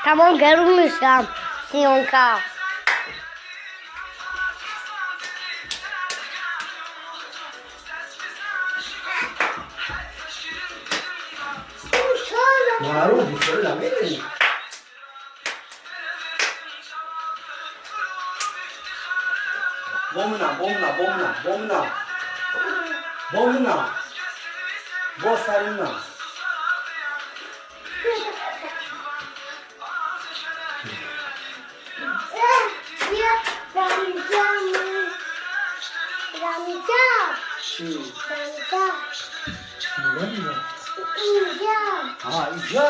Tamam görmüşüm. Siyonka. Claro, dice la mente. Bomna. Bosarina. Ah, ya.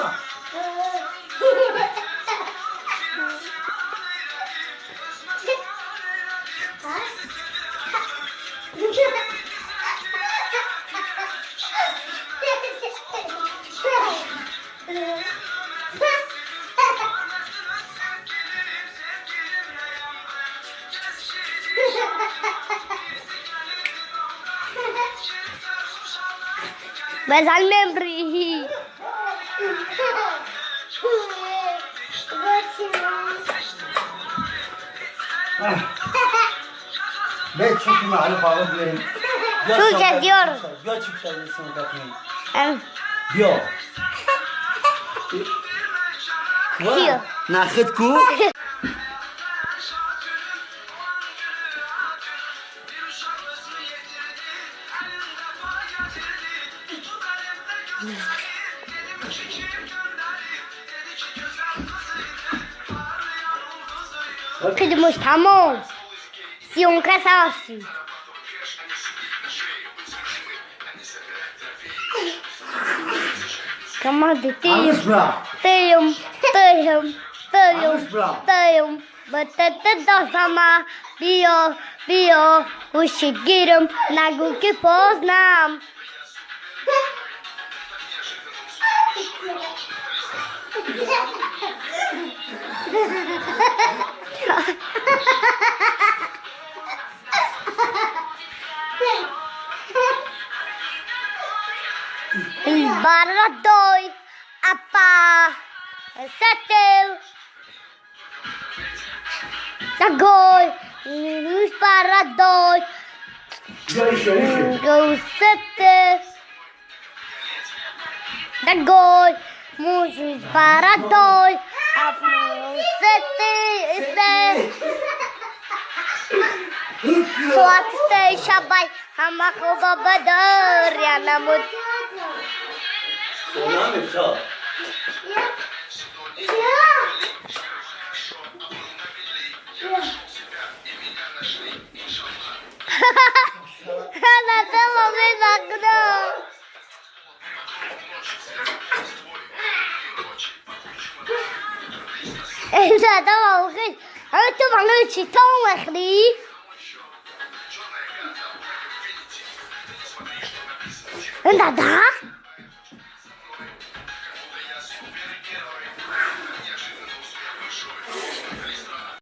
Basal membri. Ben çok mal bağlı diyorum. Çok ediyor. Ya çok şeysin bakmayın. Em, Yo. Yo. Nakit ku. Kızmış tamam. Siyonka savaşı. Kama deteyim. Alış bra. Teyim. Alış bra. Teyim. Batata da sama. Bio. Ushigirim. Naguki poznam. Baradoy. Apa. Settle. Tagoy. Baradoy. Ya işe. Go settle. Tagoy. Musus baradoy. Apo settle. Suat Shabay. Hamako babadar. Yanamut. Sonraki şah. Tamam bir dakika. إذا دوا وغير أنتم عملوا شيء وخلي أنت ده